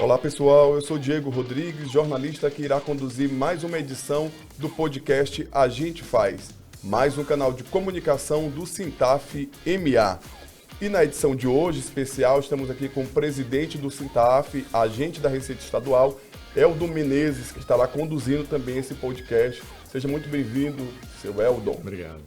Olá pessoal, eu sou Diego Rodrigues, jornalista que irá conduzir mais uma edição do podcast A Gente Faz, mais um canal de comunicação do Sintaf MA. E na edição de hoje, especial, estamos aqui com o presidente do Sintaf, agente da Receita Estadual, Eldon Menezes, que estará conduzindo também esse podcast. Seja muito bem-vindo, seu Eldon. Obrigado.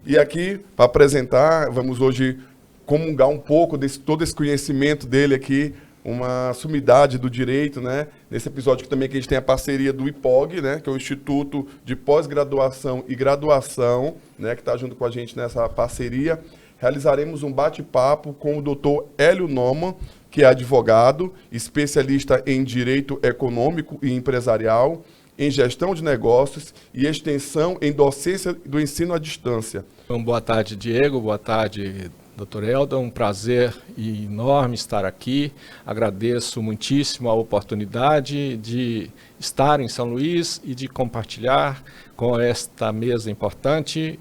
E aqui, para apresentar, vamos hoje comungar um pouco de todo esse conhecimento dele aqui, uma sumidade do direito, né? Nesse episódio aqui também que a gente tem a parceria do IPOG, né? Que é o Instituto de Pós-Graduação e Graduação, né? Que está junto com a gente nessa parceria. Realizaremos um bate-papo com o Dr. Hélio Neumann, que é advogado, especialista em Direito Econômico e Empresarial, em Gestão de Negócios e Extensão em Docência do Ensino à Distância. Então, boa tarde, Diego. Boa tarde, Dr. Eldon. Um prazer enorme estar aqui. Agradeço muitíssimo a oportunidade de estar em São Luís e de compartilhar com esta mesa importante,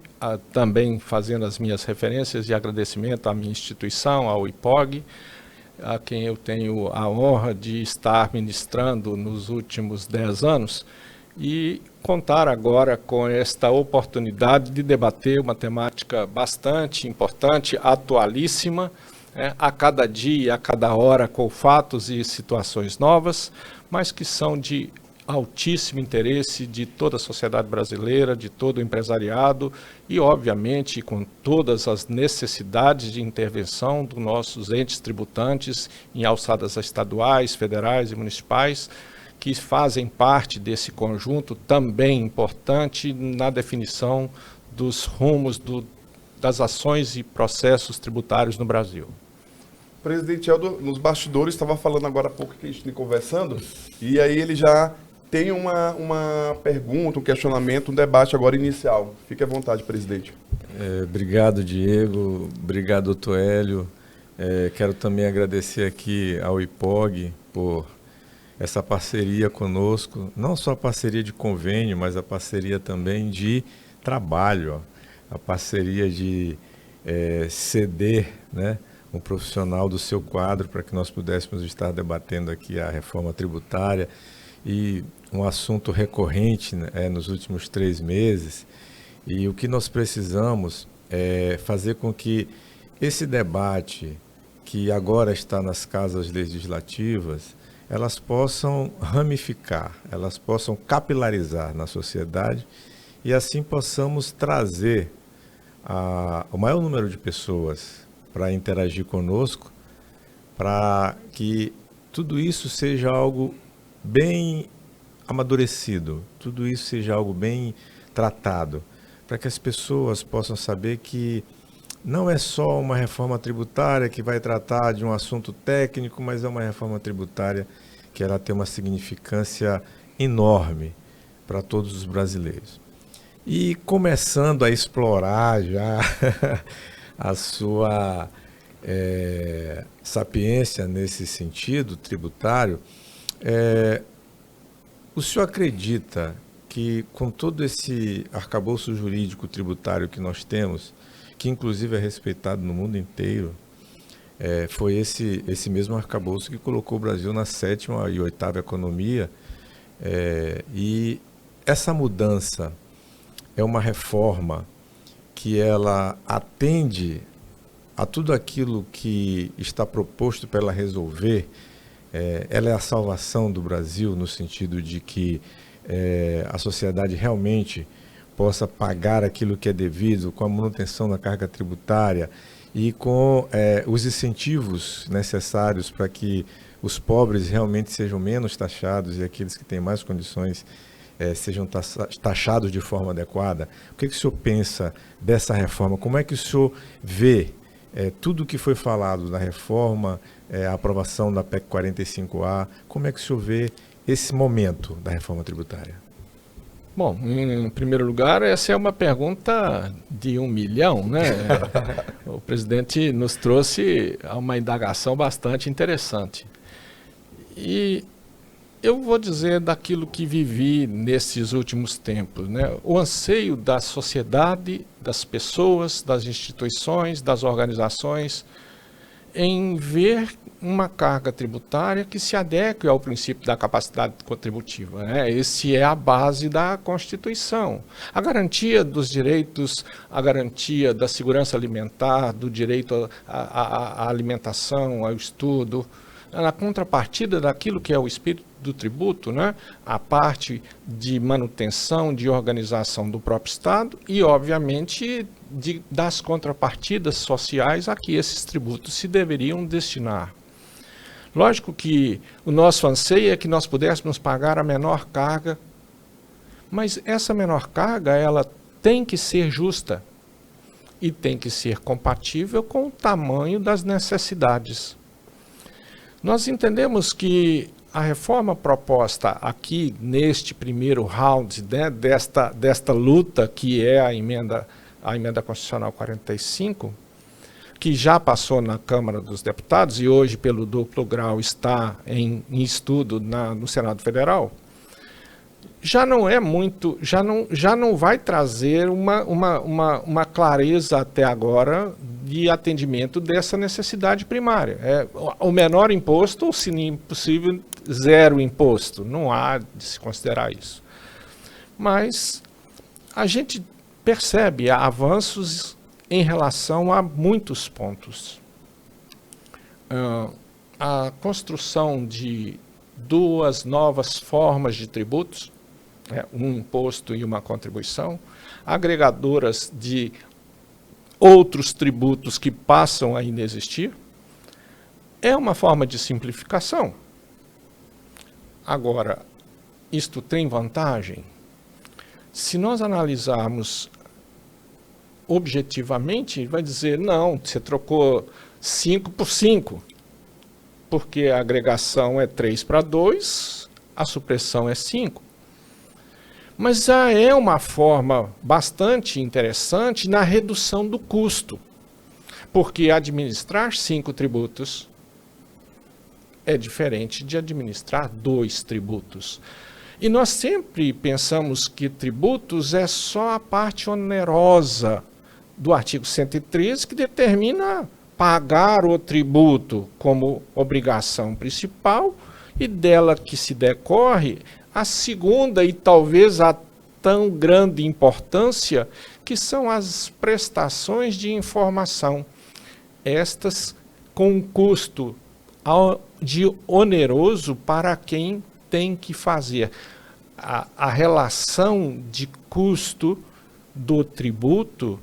também fazendo as minhas referências e agradecimento à minha instituição, ao IPOG, a quem eu tenho a honra de estar ministrando nos últimos 10 anos, e contar agora com esta oportunidade de debater uma temática bastante importante, atualíssima, a cada dia, a cada hora, com fatos e situações novas, mas que são de altíssimo interesse de toda a sociedade brasileira, de todo o empresariado e, obviamente, com todas as necessidades de intervenção dos nossos entes tributantes em alçadas estaduais, federais e municipais, que fazem parte desse conjunto também importante na definição dos rumos das ações e processos tributários no Brasil. Presidente Eldon, nos bastidores, estava falando agora há pouco que a gente está conversando, e aí ele já tem uma pergunta, um questionamento, um debate agora inicial. Fique à vontade, presidente. Obrigado, Diego. Obrigado, doutor Hélio. Quero também agradecer aqui ao IPOG por essa parceria conosco, não só a parceria de convênio, mas a parceria também de trabalho, a parceria de ceder, né, um profissional do seu quadro para que nós pudéssemos estar debatendo aqui a reforma tributária e um assunto recorrente, né, nos últimos 3 meses. E o que nós precisamos é fazer com que esse debate, que agora está nas casas legislativas, elas possam ramificar, elas possam capilarizar na sociedade e assim possamos trazer o maior número de pessoas para interagir conosco, para que tudo isso seja algo bem amadurecido, tudo isso seja algo bem tratado, para que as pessoas possam saber que não é só uma reforma tributária que vai tratar de um assunto técnico, mas é uma reforma tributária que ela tem uma significância enorme para todos os brasileiros. E começando a explorar já a sua sapiência nesse sentido tributário, o senhor acredita que com todo esse arcabouço jurídico tributário que nós temos, que inclusive é respeitado no mundo inteiro, foi esse mesmo arcabouço que colocou o Brasil na 7ª e 8ª economia, e essa mudança é uma reforma que ela atende a tudo aquilo que está proposto para ela resolver. Ela é a salvação do Brasil no sentido de que a sociedade realmente possa pagar aquilo que é devido, com a manutenção da carga tributária e com os incentivos necessários para que os pobres realmente sejam menos taxados e aqueles que têm mais condições sejam taxados de forma adequada. O que o senhor pensa dessa reforma? Como é que o senhor vê tudo o que foi falado da reforma, a aprovação da PEC 45A, como é que o senhor vê esse momento da reforma tributária? Bom, em primeiro lugar, essa é uma pergunta de 1 milhão, né? O presidente nos trouxe uma indagação bastante interessante. E eu vou dizer daquilo que vivi nesses últimos tempos, né? O anseio da sociedade, das pessoas, das instituições, das organizações, em ver uma carga tributária que se adeque ao princípio da capacidade contributiva, né? Esse é a base da Constituição. A garantia dos direitos, a garantia da segurança alimentar, do direito à alimentação, ao estudo, na contrapartida daquilo que é o espírito do tributo, né? A parte de manutenção, de organização do próprio Estado e, obviamente, das contrapartidas sociais a que esses tributos se deveriam destinar. Lógico que o nosso anseio é que nós pudéssemos pagar a menor carga, mas essa menor carga ela tem que ser justa e tem que ser compatível com o tamanho das necessidades. Nós entendemos que a reforma proposta aqui neste primeiro round, né, desta luta que é a emenda constitucional 45, que já passou na Câmara dos Deputados e hoje pelo duplo grau está em estudo no Senado Federal, já não é muito, já não vai trazer uma clareza até agora de atendimento dessa necessidade primária. É o menor imposto, ou se possível, zero imposto. Não há de se considerar isso. Mas a gente percebe avanços em relação a muitos pontos. A construção de duas novas formas de tributos, um imposto e uma contribuição, agregadoras de outros tributos que passam a inexistir, é uma forma de simplificação. Agora, isto tem vantagem? Se nós analisarmos objetivamente, vai dizer, não, você trocou 5 por 5, porque a agregação é 3 para 2, a supressão é 5. Mas já é uma forma bastante interessante na redução do custo, porque administrar 5 tributos é diferente de administrar 2 tributos. E nós sempre pensamos que tributos é só a parte onerosa do artigo 113, que determina pagar o tributo como obrigação principal e dela que se decorre a segunda e talvez a tão grande importância, que são as prestações de informação. Estas com um custo de oneroso para quem tem que fazer. A relação de custo do tributo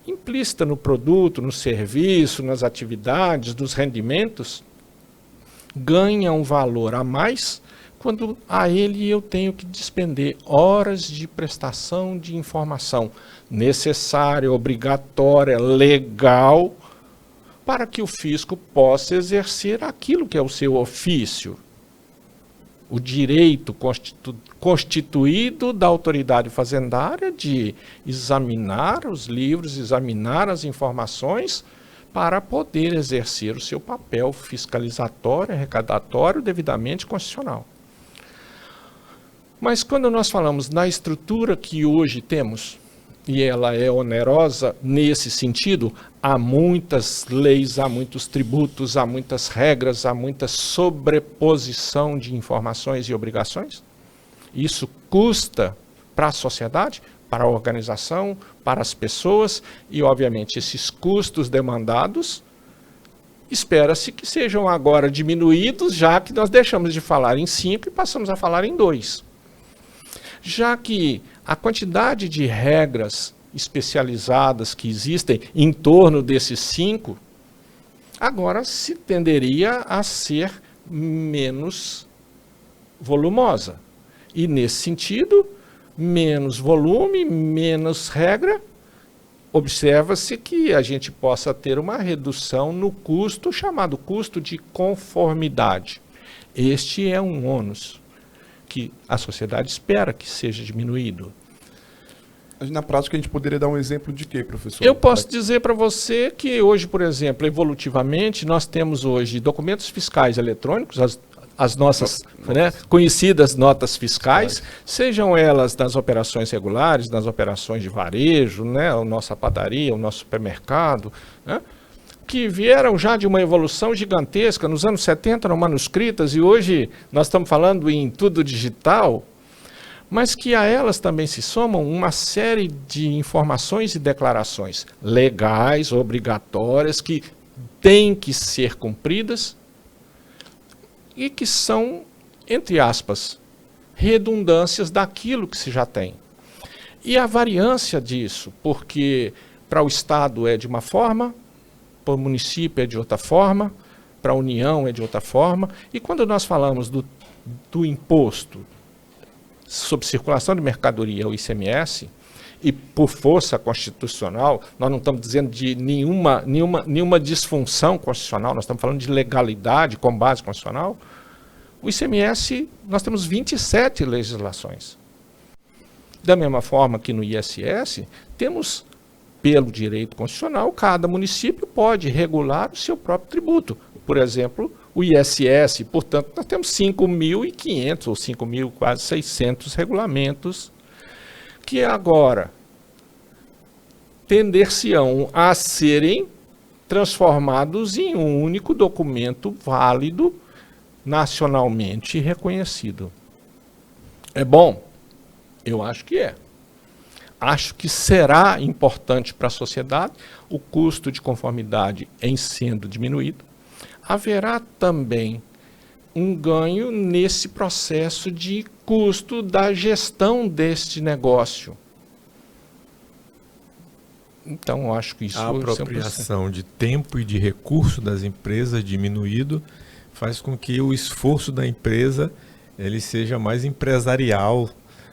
implícita no produto, no serviço, nas atividades, nos rendimentos, ganha um valor a mais quando a ele eu tenho que despender horas de prestação de informação necessária, obrigatória, legal, para que o fisco possa exercer aquilo que é o seu ofício, o direito constituído da autoridade fazendária de examinar os livros, examinar as informações, para poder exercer o seu papel fiscalizatório, arrecadatório, devidamente constitucional. Mas quando nós falamos na estrutura que hoje temos, e ela é onerosa nesse sentido, há muitas leis, há muitos tributos, há muitas regras, há muita sobreposição de informações e obrigações. Isso custa para a sociedade, para a organização, para as pessoas, e obviamente esses custos demandados, espera-se que sejam agora diminuídos, já que nós deixamos de falar em 5 e passamos a falar em 2. Já que a quantidade de regras especializadas que existem em torno desses 5, agora se tenderia a ser menos volumosa. E nesse sentido, menos volume, menos regra, observa-se que a gente possa ter uma redução no custo, chamado custo de conformidade. Este é um ônus que a sociedade espera que seja diminuído. Na prática, a gente poderia dar um exemplo de quê, professor? Eu posso dizer para você que hoje, por exemplo, evolutivamente, nós temos hoje documentos fiscais eletrônicos, as nossas conhecidas notas fiscais, sejam elas nas operações regulares, nas operações de varejo, a nossa padaria, o nosso supermercado, que vieram já de uma evolução gigantesca. Nos anos 70 eram manuscritas e hoje nós estamos falando em tudo digital, mas que a elas também se somam uma série de informações e declarações legais, obrigatórias, que têm que ser cumpridas e que são, entre aspas, redundâncias daquilo que se já tem. E a variância disso, porque para o Estado é de uma forma, para o município é de outra forma, para a União é de outra forma, e quando nós falamos do imposto sobre circulação de mercadoria, o ICMS, e por força constitucional, nós não estamos dizendo de nenhuma disfunção constitucional, nós estamos falando de legalidade com base constitucional. O ICMS, nós temos 27 legislações. Da mesma forma que no ISS, temos, pelo direito constitucional, cada município pode regular o seu próprio tributo. Por exemplo, o ISS, portanto, nós temos 5.500 ou 5.000, quase 600 regulamentos que agora tender-se-ão a serem transformados em um único documento válido, nacionalmente reconhecido. É bom? Eu acho que é. Acho que será importante para a sociedade o custo de conformidade em sendo diminuído. Haverá também um ganho nesse processo de custo da gestão deste negócio. Então, acho que isso... A apropriação de tempo e de recurso das empresas diminuído faz com que o esforço da empresa ele seja mais empresarial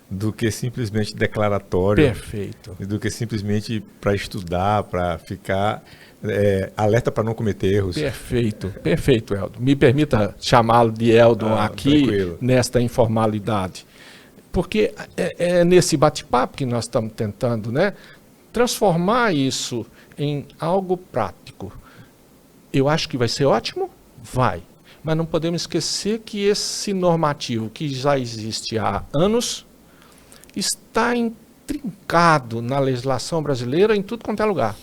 do que simplesmente declaratório. Perfeito. Do que simplesmente para estudar, para ficar alerta para não cometer erros. Perfeito, perfeito, Eldon. Me permita chamá-lo de Eldon aqui, tranquilo, nesta informalidade. Porque é nesse bate-papo que nós estamos tentando, né, transformar isso em algo prático. Eu acho que vai ser ótimo? Vai. Mas não podemos esquecer que esse normativo, que já existe há anos, está intrincado na legislação brasileira em tudo quanto é lugar.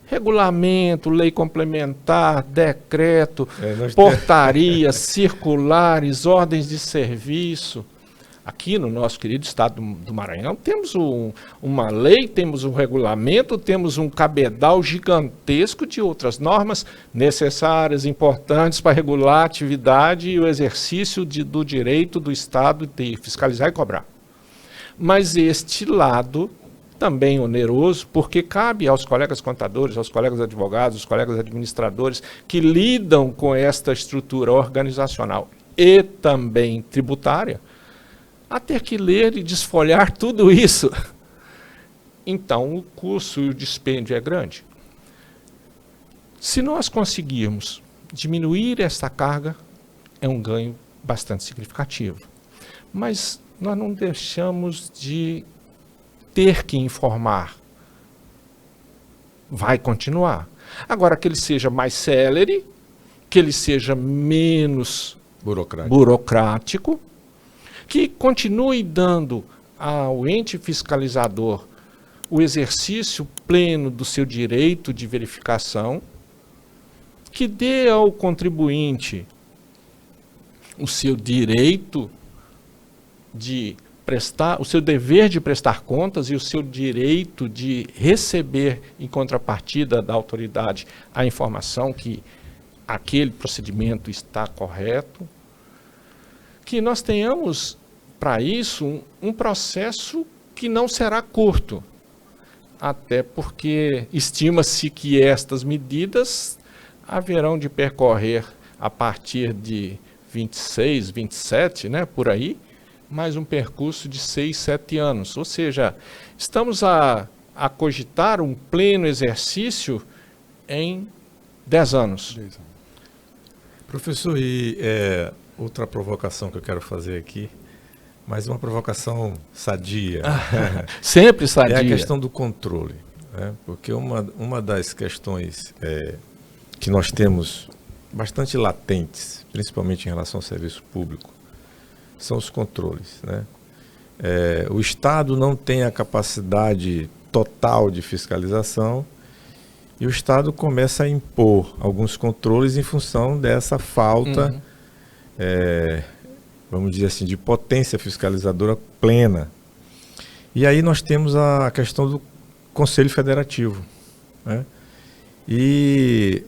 Regulamento, lei complementar, decreto, portarias, circulares, ordens de serviço. Aqui no nosso querido estado do Maranhão temos uma lei, temos um regulamento, temos um cabedal gigantesco de outras normas necessárias, importantes para regular a atividade e o exercício do direito do Estado de fiscalizar e cobrar. Mas este lado também oneroso, porque cabe aos colegas contadores, aos colegas advogados, aos colegas administradores que lidam com esta estrutura organizacional e também tributária, a ter que ler e desfolhar tudo isso. Então, o custo e o dispêndio é grande. Se nós conseguirmos diminuir essa carga, é um ganho bastante significativo. Mas nós não deixamos de ter que informar. Vai continuar. Agora, que ele seja mais célere, que ele seja menos burocrático, que continue dando ao ente fiscalizador o exercício pleno do seu direito de verificação, que dê ao contribuinte o seu direito de prestar, o seu dever de prestar contas e o seu direito de receber em contrapartida da autoridade a informação que aquele procedimento está correto, que nós tenhamos para isso um processo que não será curto, até porque estima-se que estas medidas haverão de percorrer a partir de 26, 27, né, por aí, mais um percurso de 6, 7 anos. Ou seja, estamos a cogitar um pleno exercício em 10 anos. Professor, e outra provocação que eu quero fazer aqui, mas uma provocação sadia. Sempre sadia. É a questão do controle. Né? Porque uma das questões que nós temos bastante latentes, principalmente em relação ao serviço público, são os controles. Né? O Estado não tem a capacidade total de fiscalização e o Estado começa a impor alguns controles em função dessa falta, vamos dizer assim, de potência fiscalizadora plena. E aí nós temos a questão do Conselho Federativo, né? E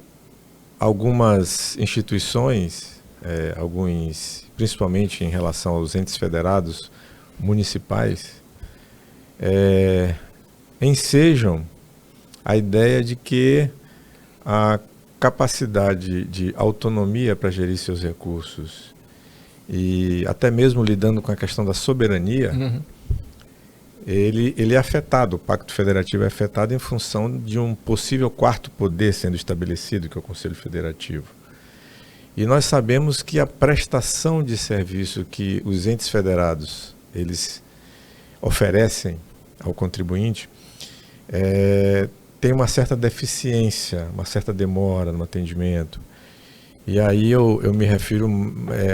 algumas instituições, principalmente em relação aos entes federados municipais, ensejam a ideia de que a capacidade de autonomia para gerir seus recursos e até mesmo lidando com a questão da soberania, ele é afetado, o Pacto Federativo é afetado em função de um possível quarto poder sendo estabelecido, que é o Conselho Federativo. E nós sabemos que a prestação de serviço que os entes federados eles oferecem ao contribuinte tem uma certa deficiência, uma certa demora no atendimento. E aí eu me refiro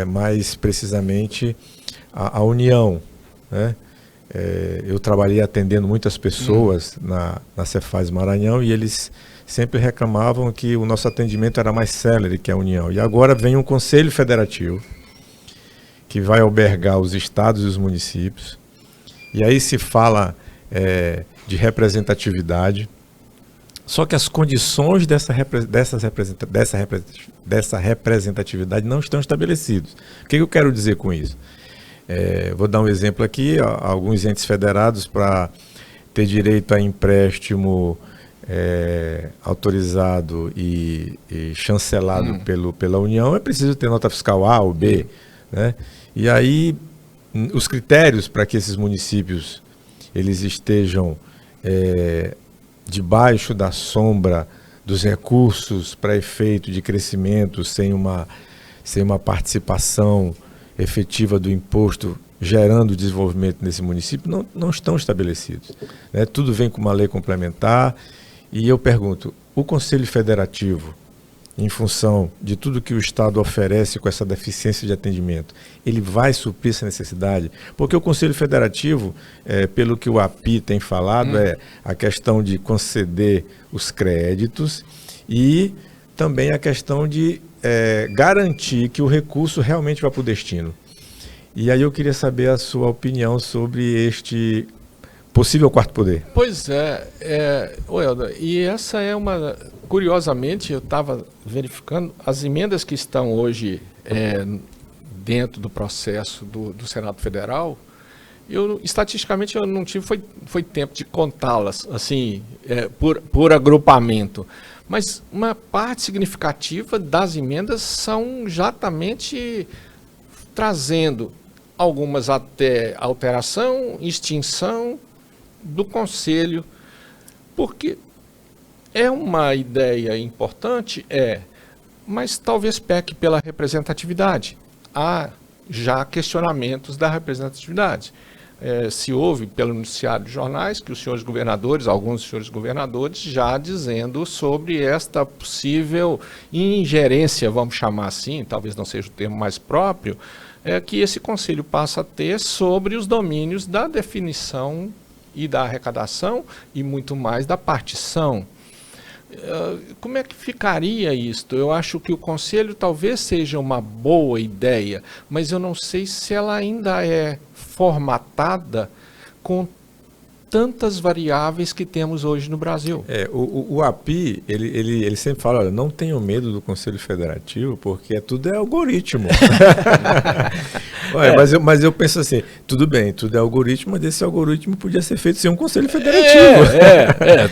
mais precisamente à União, né? Eu trabalhei atendendo muitas pessoas na Cefaz Maranhão e eles sempre reclamavam que o nosso atendimento era mais célere que a União. E agora vem um Conselho Federativo que vai albergar os estados e os municípios. E aí se fala de representatividade. Só que as condições dessa representatividade não estão estabelecidas. O que eu quero dizer com isso? Vou dar um exemplo aqui. Alguns entes federados, para ter direito a empréstimo autorizado e chancelado pela União, é preciso ter nota fiscal A ou B, né? E aí os critérios para que esses municípios eles estejam debaixo da sombra dos recursos para efeito de crescimento, sem uma participação efetiva do imposto gerando desenvolvimento nesse município, não estão estabelecidos, né? Tudo vem com uma lei complementar. E eu pergunto, o Conselho Federativo, em função de tudo que o Estado oferece com essa deficiência de atendimento, ele vai suprir essa necessidade? Porque o Conselho Federativo, pelo que o API tem falado, é a questão de conceder os créditos e também a questão de garantir que o recurso realmente vá para o destino. E aí eu queria saber a sua opinião sobre este possível quarto poder. Pois Helder, e essa é uma... Curiosamente, eu estava verificando as emendas que estão hoje dentro do processo do Senado Federal. Estatisticamente, eu não tive foi tempo de contá-las, assim, por agrupamento. Mas uma parte significativa das emendas são exatamente trazendo algumas até alteração, extinção do Conselho, porque é uma ideia importante, mas talvez peque pela representatividade. Há já questionamentos da representatividade. Se ouve pelo noticiário de jornais que os senhores governadores, alguns senhores governadores, já dizendo sobre esta possível ingerência, vamos chamar assim, talvez não seja o termo mais próprio, que esse conselho passa a ter sobre os domínios da definição e da arrecadação e muito mais da partição. Como é que ficaria isto? Eu acho que o conselho talvez seja uma boa ideia, mas eu não sei se ela ainda é formatada com tantas variáveis que temos hoje no Brasil. O API, ele sempre fala, olha, não tenham medo do Conselho Federativo, porque tudo é algoritmo. Mas eu penso assim, tudo bem, tudo é algoritmo, mas esse algoritmo podia ser feito sem um Conselho Federativo.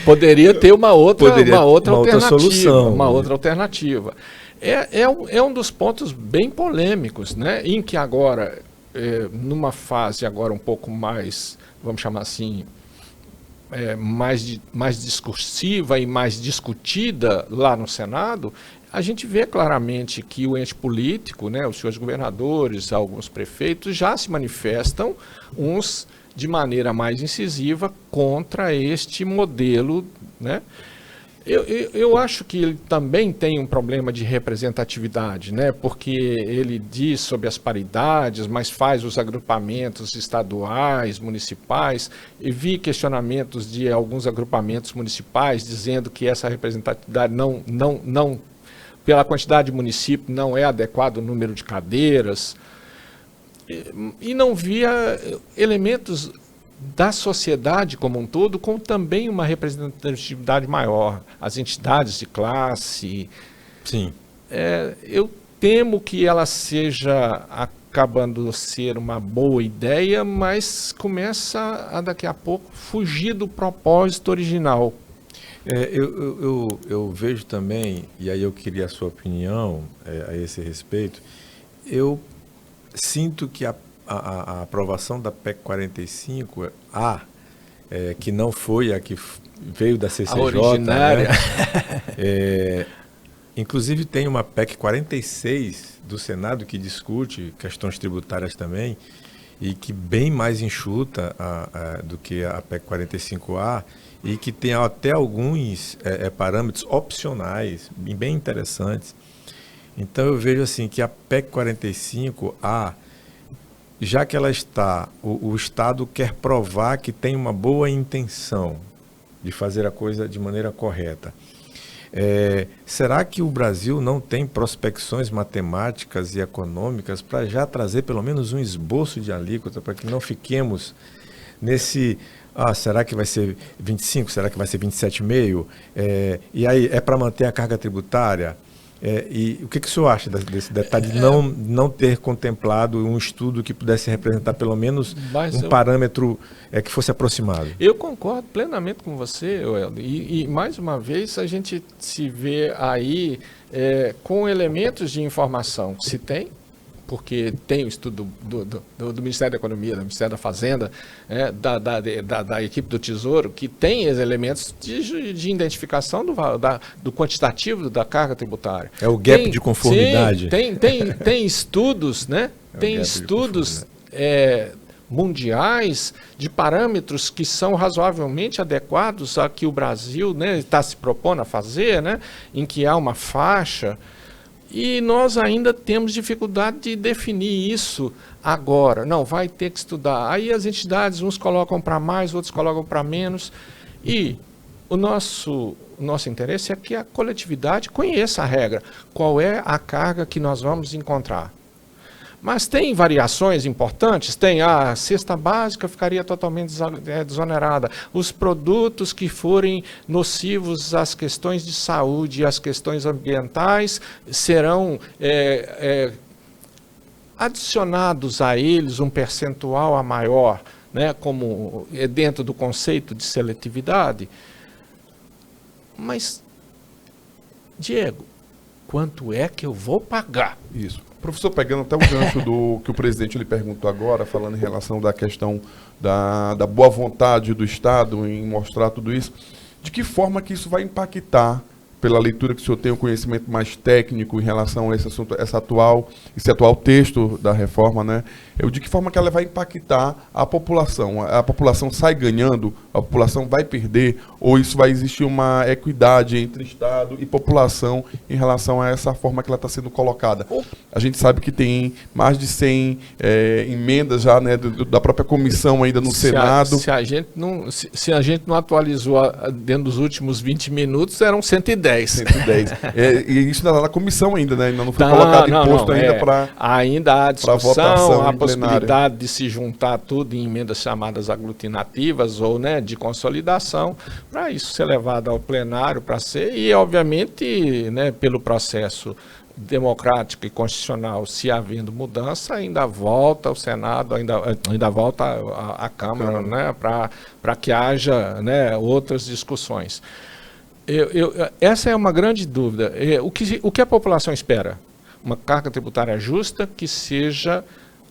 Poderia ter uma outra solução. Uma outra alternativa. É um dos pontos bem polêmicos, né? Em que agora, numa fase agora um pouco mais, vamos chamar assim, mais discursiva e mais discutida lá no Senado, a gente vê claramente que o ente político, né, os senhores governadores, alguns prefeitos, já se manifestam, uns de maneira mais incisiva, contra este modelo, né? Eu acho que ele também tem um problema de representatividade, né? Porque ele diz sobre as paridades, mas faz os agrupamentos estaduais, municipais, e vi questionamentos de alguns agrupamentos municipais dizendo que essa representatividade não pela quantidade de municípios, não é adequado o número de cadeiras, e não via elementos da sociedade como um todo, com também uma representatividade maior, as entidades de classe. Sim. Eu temo que ela seja acabando ser uma boa ideia, mas começa a daqui a pouco fugir do propósito original. Eu vejo também, e aí eu queria a sua opinião a esse respeito, eu sinto que a aprovação da PEC 45A, que não foi a que veio da CCJ, a originária, né? Inclusive tem uma PEC 46 do Senado que discute questões tributárias também, e que bem mais enxuta do que a PEC 45A, e que tem até alguns parâmetros opcionais, bem interessantes. Então eu vejo assim que a PEC 45A, já que ela está, o Estado quer provar que tem uma boa intenção de fazer a coisa de maneira correta. Será que o Brasil não tem prospecções matemáticas e econômicas para já trazer pelo menos um esboço de alíquota, para que não fiquemos nesse... será que vai ser 25? Será que vai ser 27,5? E aí, é para manter a carga tributária? E o que o senhor acha desse detalhe de não ter contemplado um estudo que pudesse representar pelo menos parâmetro que fosse aproximado? Eu concordo plenamente com você, Welder. E mais uma vez a gente se vê aí com elementos de informação. Se tem, porque tem o estudo do Ministério da Economia, do Ministério da Fazenda, da equipe do Tesouro, que tem os elementos de identificação do quantitativo da carga tributária. É o gap de conformidade. Sim, tem estudos, né? Tem estudos mundiais de parâmetros que são razoavelmente adequados a que o Brasil, né, está se propondo a fazer, né, em que há uma faixa. E nós ainda temos dificuldade de definir isso agora. Não, vai ter que estudar. Aí as entidades, uns colocam para mais, outros colocam para menos. E o nosso interesse é que a coletividade conheça a regra. Qual é a carga que nós vamos encontrar? Mas tem variações importantes? Tem a cesta básica ficaria totalmente desonerada. Os produtos que forem nocivos às questões de saúde e às questões ambientais serão adicionados a eles um percentual a maior, né, como dentro do conceito de seletividade. Mas, Diego, quanto é que eu vou pagar? Isso. Professor, pegando até o gancho do que o presidente lhe perguntou agora, falando em relação da questão da boa vontade do Estado em mostrar tudo isso, de que forma que isso vai impactar, pela leitura que o senhor tem, um conhecimento mais técnico em relação a esse assunto, esse atual texto da reforma, né? De que forma que ela vai impactar a população? A população sai ganhando? A população vai perder? Ou isso vai existir uma equidade entre Estado e população em relação a essa forma que ela está sendo colocada? A gente sabe que tem mais de 100 emendas já, né, da própria comissão ainda no Senado. Se a gente não atualizou dentro dos últimos 20 minutos, eram 110. 110. E isso ainda está na comissão ainda, né? Ainda não foi colocado imposto ainda para ainda há discussão, votação, a possibilidade de se juntar tudo em emendas chamadas aglutinativas ou, né, de consolidação, para isso ser levado ao plenário para ser, e obviamente, né, pelo processo democrático e constitucional, se havendo mudança, ainda volta ao Senado, ainda volta à Câmara, né, para que haja, né, outras discussões. Essa é uma grande dúvida. O que a população espera? Uma carga tributária justa que seja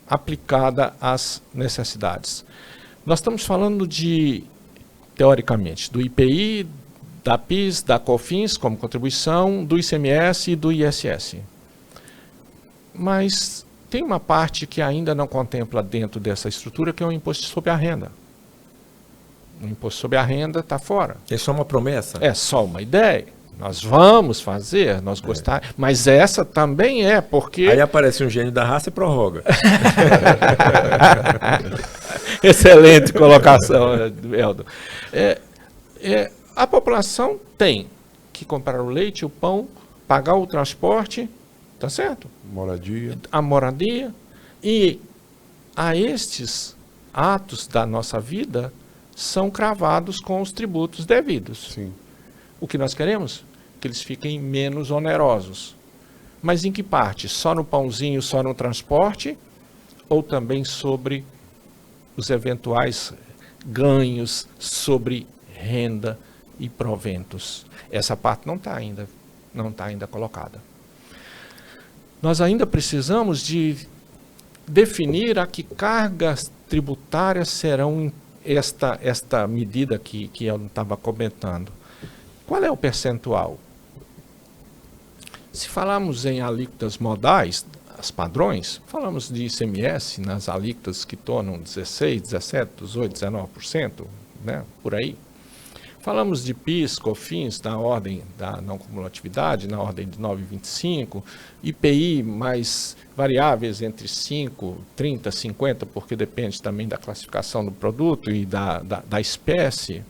aplicada às necessidades. Nós estamos falando teoricamente, do IPI, da PIS, da COFINS como contribuição, do ICMS e do ISS. Mas tem uma parte que ainda não contempla dentro dessa estrutura, que é o imposto sobre a renda. O imposto sobre a renda está fora. É só uma promessa? É só uma ideia. Nós vamos fazer, nós gostamos. Mas essa também é, porque... Aí aparece um gênio da raça e prorroga. Excelente colocação, Eldon. A população tem que comprar o leite, o pão, pagar o transporte, tá certo? Moradia. A moradia. E a estes atos da nossa vida são cravados com os tributos devidos. Sim. O que nós queremos? Que eles fiquem menos onerosos. Mas em que parte? Só no pãozinho, só no transporte? Ou também sobre os eventuais ganhos sobre renda e proventos? Essa parte não está ainda colocada. Nós ainda precisamos de definir a que cargas tributárias serão esta medida que eu estava comentando. Qual é o percentual? Se falarmos em alíquotas modais, as padrões, falamos de ICMS nas alíquotas que tornam 16%, 17%, 18%, 19%, né, por aí. Falamos de PIS, COFINS na ordem da não cumulatividade, na ordem de 9,25%, IPI mais variáveis entre 5%, 30%, 50%, porque depende também da classificação do produto e da espécie.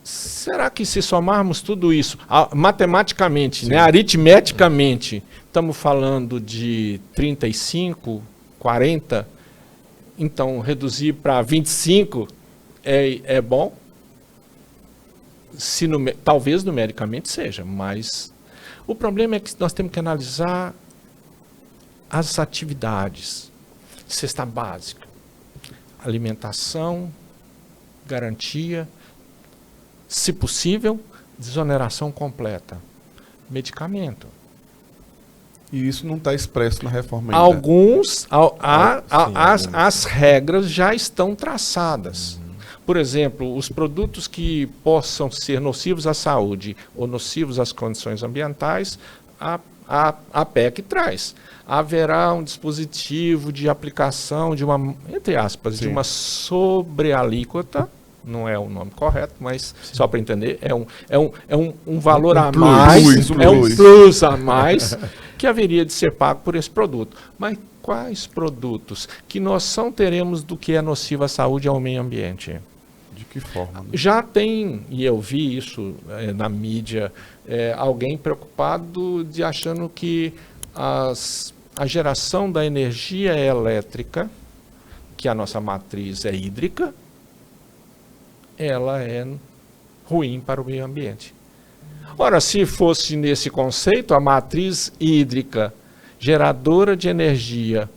Será que se somarmos tudo isso, matematicamente, né, aritmeticamente, estamos falando de 35, 40, então reduzir para 25 é bom? Talvez numericamente seja, mas o problema é que nós temos que analisar as atividades. Cesta básica, alimentação, garantia, se possível, desoneração completa. Medicamento. E isso não está expresso na reforma ainda. As regras já estão traçadas. Por exemplo, os produtos que possam ser nocivos à saúde ou nocivos às condições ambientais, a PEC traz. Haverá um dispositivo de aplicação de uma, entre aspas, de uma sobrealíquota, não é o nome correto, mas só para entender, é um valor a mais, é um plus a mais que haveria de ser pago por esse produto. Mas quais produtos? Que noção teremos do que é nocivo à saúde e ao meio ambiente? De que forma? Né? Já tem, e eu vi isso na mídia, alguém preocupado de achando que a geração da energia elétrica, que a nossa matriz é hídrica, ela é ruim para o meio ambiente. Ora, se fosse nesse conceito, a matriz hídrica, geradora de energia,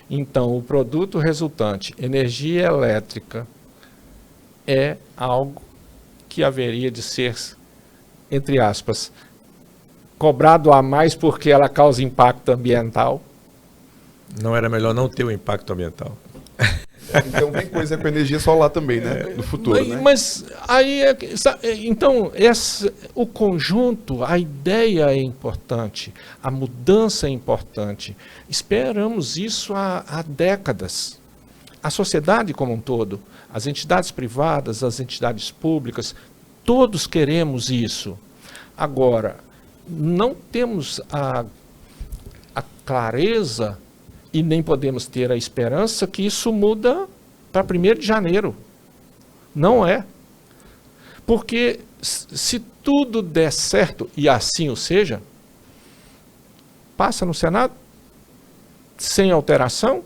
então o produto resultante, energia elétrica, é algo que haveria de ser, entre aspas, cobrado a mais porque ela causa impacto ambiental? Não era melhor não ter o impacto ambiental? Então vem coisa com energia solar também, né? No futuro, né? Mas aí, então, o conjunto, a ideia é importante, a mudança é importante. Esperamos isso há décadas. A sociedade como um todo, as entidades privadas, as entidades públicas, todos queremos isso. Agora, não temos a clareza e nem podemos ter a esperança que isso muda para 1º de janeiro. Não é. Porque se tudo der certo, e assim o seja, passa no Senado, sem alteração,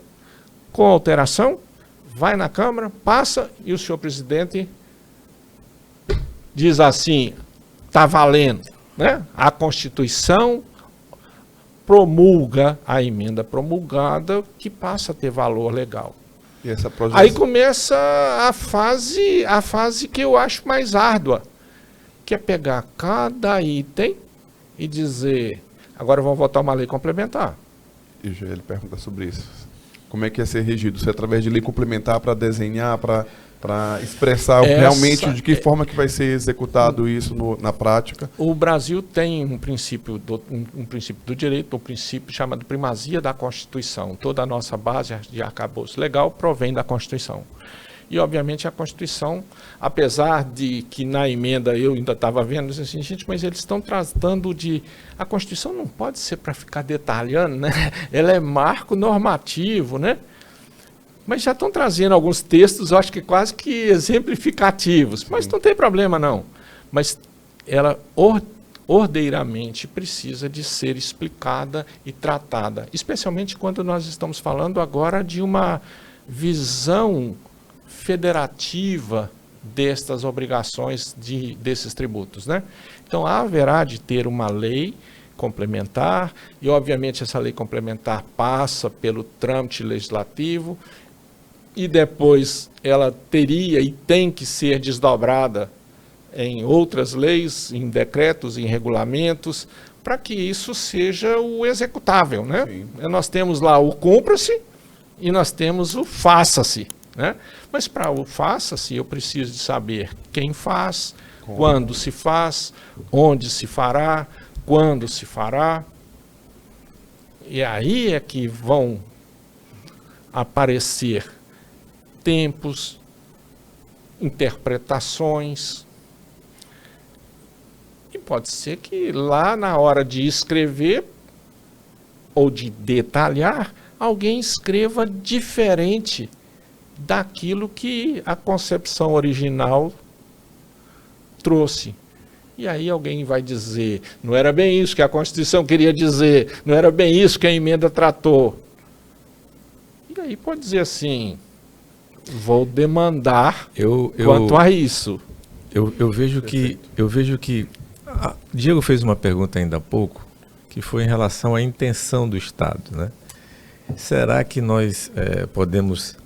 com alteração, vai na Câmara, passa, e o senhor presidente diz assim, está valendo, né? A Constituição promulga a emenda promulgada que passa a ter valor legal. E essa projeção... Aí começa a fase que eu acho mais árdua, que é pegar cada item e dizer, agora vamos votar uma lei complementar. E já ele pergunta sobre isso. Como é que ia ser regido? Se é através de lei complementar para desenhar, para expressar realmente de que forma que vai ser executado isso na prática? O Brasil tem um princípio do direito, um princípio chamado primazia da Constituição. Toda a nossa base de arcabouço legal provém da Constituição. E, obviamente, a Constituição, apesar de que na emenda eu ainda estava vendo, assim, gente, mas eles estão tratando de... A Constituição não pode ser para ficar detalhando, né? Ela é marco normativo, né? Mas já estão trazendo alguns textos, eu acho que quase que exemplificativos. Mas não tem problema, não. Mas ela ordeiramente precisa de ser explicada e tratada, especialmente quando nós estamos falando agora de uma visão federativa destas obrigações desses tributos, né? Então, haverá de ter uma lei complementar e, obviamente, essa lei complementar passa pelo trâmite legislativo e depois ela teria e tem que ser desdobrada em outras leis, em decretos, em regulamentos, para que isso seja o executável, né? Nós temos lá o cumpra-se e nós temos o faça-se, né? Mas para o faça-se eu preciso de saber quem faz, quando se faz, onde se fará, quando se fará. E aí é que vão aparecer tempos, interpretações. E pode ser que lá na hora de escrever ou de detalhar, alguém escreva diferente daquilo que a concepção original trouxe. E aí alguém vai dizer, não era bem isso que a Constituição queria dizer, não era bem isso que a emenda tratou. E aí pode dizer assim, vou demandar quanto a isso. Eu vejo que Diego fez uma pergunta ainda há pouco, que foi em relação à intenção do Estado, né? Será que nós podemos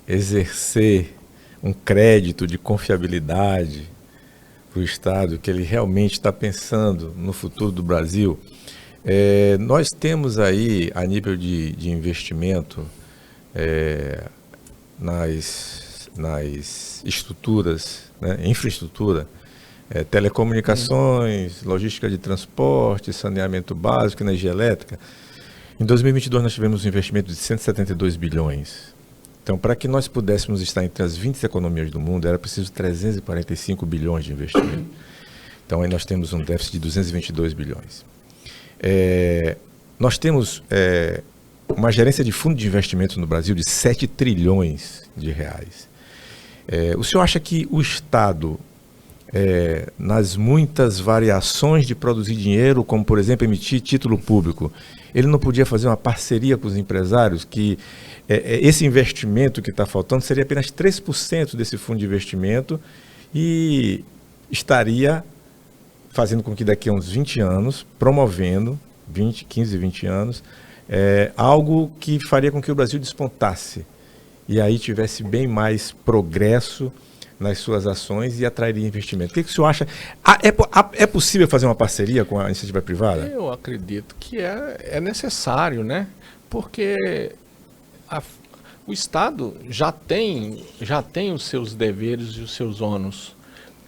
exercer um crédito de confiabilidade para o Estado, que ele realmente está pensando no futuro do Brasil? Nós temos aí, a nível de investimento nas estruturas, né, infraestrutura, telecomunicações, logística de transporte, saneamento básico, energia elétrica. Em 2022 nós tivemos um investimento de 172 bilhões. Então, para que nós pudéssemos estar entre as 20 economias do mundo, era preciso 345 bilhões de investimento. Então, aí nós temos um déficit de 222 bilhões. Nós temos uma gerência de fundo de investimento no Brasil de 7 trilhões de reais. O senhor acha que o Estado, nas muitas variações de produzir dinheiro, como, por exemplo, emitir título público, ele não podia fazer uma parceria com os empresários, que esse investimento que está faltando seria apenas 3% desse fundo de investimento e estaria fazendo com que daqui a uns 20 anos, promovendo, 15, 20 anos, algo que faria com que o Brasil despontasse e aí tivesse bem mais progresso nas suas ações e atrairia investimento. O que o senhor acha? É possível fazer uma parceria com a iniciativa privada? Eu acredito que é necessário, né? Porque o Estado já tem os seus deveres e os seus ônus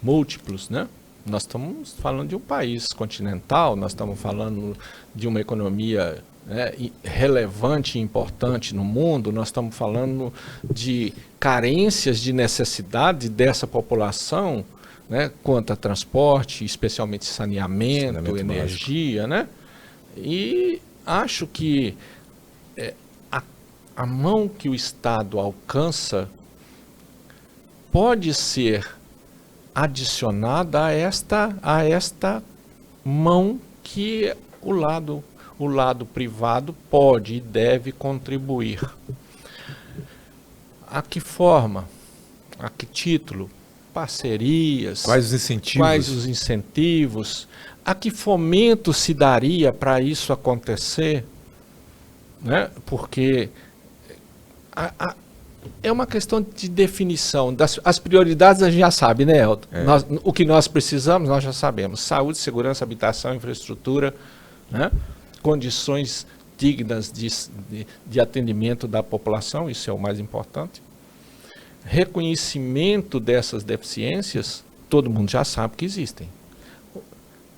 múltiplos, né? Nós estamos falando de um país continental, nós estamos falando de uma economia relevante e importante no mundo, nós estamos falando de carências de necessidade dessa população, né, quanto a transporte, especialmente saneamento energia, né? E acho que a mão que o Estado alcança pode ser adicionada a esta mão que o lado privado pode e deve contribuir. A que forma? A que título? Parcerias? Quais os incentivos? Quais os incentivos? A que fomento se daria para isso acontecer? Né? Porque é uma questão de definição. As prioridades a gente já sabe, né, Elton? O que nós precisamos, nós já sabemos. Saúde, segurança, habitação, infraestrutura, né? Condições dignas de atendimento da população, isso é o mais importante. Reconhecimento dessas deficiências, todo mundo já sabe que existem.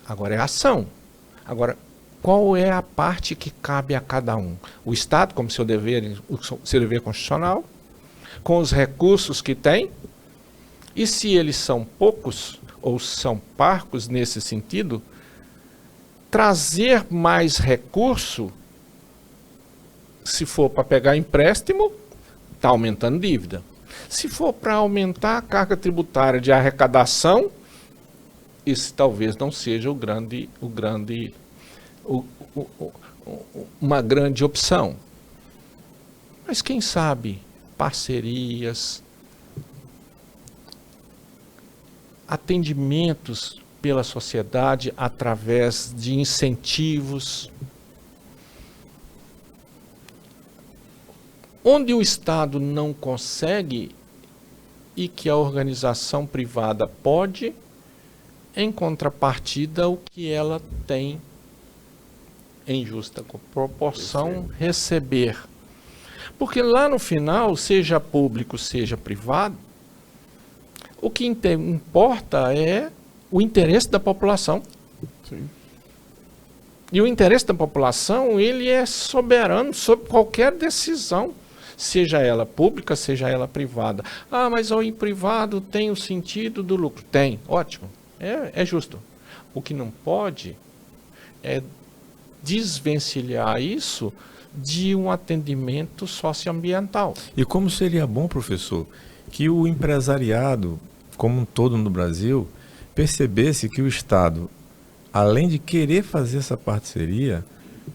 Agora é ação. Agora, qual é a parte que cabe a cada um? O Estado, como seu dever constitucional, com os recursos que tem? E se eles são poucos ou são parcos nesse sentido, trazer mais recurso, se for para pegar empréstimo, está aumentando dívida. Se for para aumentar a carga tributária de arrecadação, isso talvez não seja uma grande opção. Mas quem sabe parcerias, atendimentos pela sociedade através de incentivos, onde o Estado não consegue e que a organização privada pode, em contrapartida, o que ela tem em justa proporção receber. Porque lá no final, seja público, seja privado, o que importa é o interesse da população. Sim. E o interesse da população, ele é soberano sobre qualquer decisão, seja ela pública, seja ela privada. Ah, mas o privado tem o sentido do lucro. Tem, ótimo, é justo. O que não pode é desvencilhar isso de um atendimento socioambiental. E como seria bom, professor, que o empresariado, como um todo no Brasil, percebesse que o Estado, além de querer fazer essa parceria,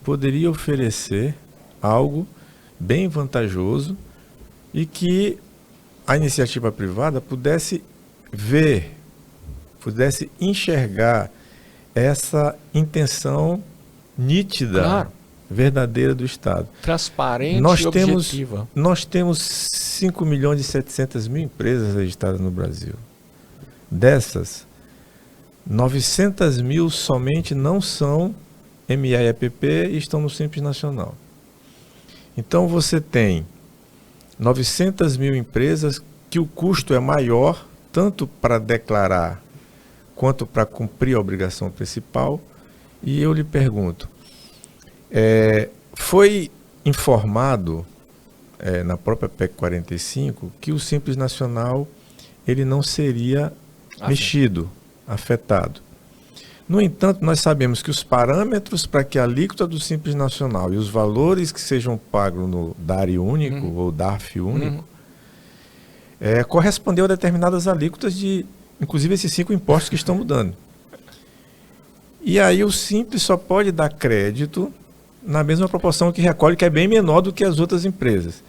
poderia oferecer algo bem vantajoso e que a iniciativa privada pudesse ver, pudesse enxergar essa intenção nítida, claro, verdadeira do Estado. Transparente e objetiva. Nós temos 5.700.000 empresas registradas no Brasil. Dessas, 900.000 somente não são MEI-EPP e estão no Simples Nacional. Então você tem 900.000 empresas que o custo é maior, tanto para declarar quanto para cumprir a obrigação principal. E eu lhe pergunto, foi informado na própria PEC 45 que o Simples Nacional ele não seria mexido, afetado. No entanto, nós sabemos que os parâmetros para que a alíquota do Simples Nacional e os valores que sejam pagos no DARE único ou DARF único correspondeu a determinadas alíquotas de, inclusive, esses 5 impostos que estão mudando. E aí o Simples só pode dar crédito na mesma proporção que recolhe, que é bem menor do que as outras empresas.